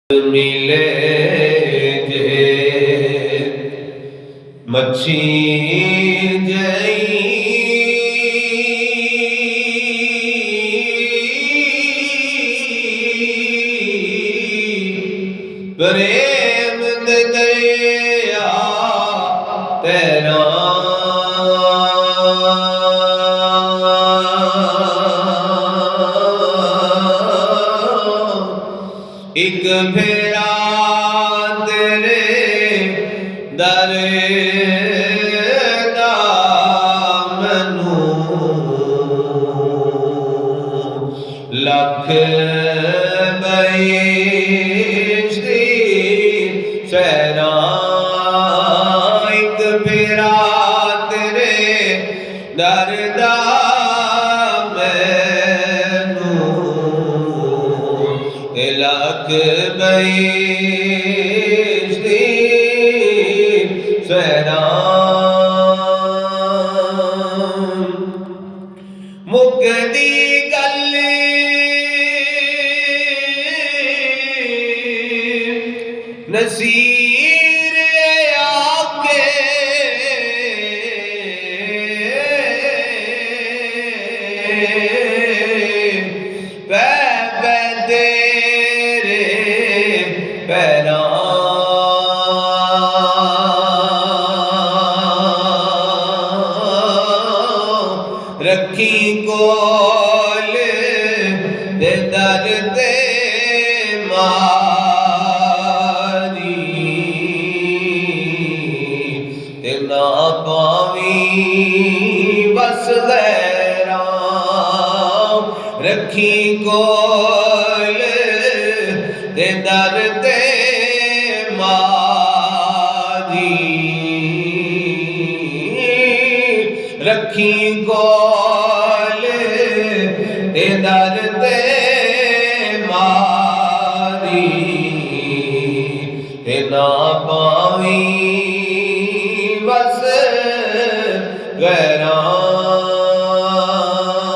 मिले जे मच्छी जई प्रेम दरिया तेरा एक फेरा तेरे दर दा मैनू लख बहिश्ती सैरा एक फेरा तेरे दर दा लख बहिश्ती सैरा मुकदी गल नसीर आके पैरा रखी कोल दे दर ते मारी ते ना पावी बस गैरा रखी कोल दे दर ते मारी रखी कोल दे दर ते मारी ते ना पावी बस गैरा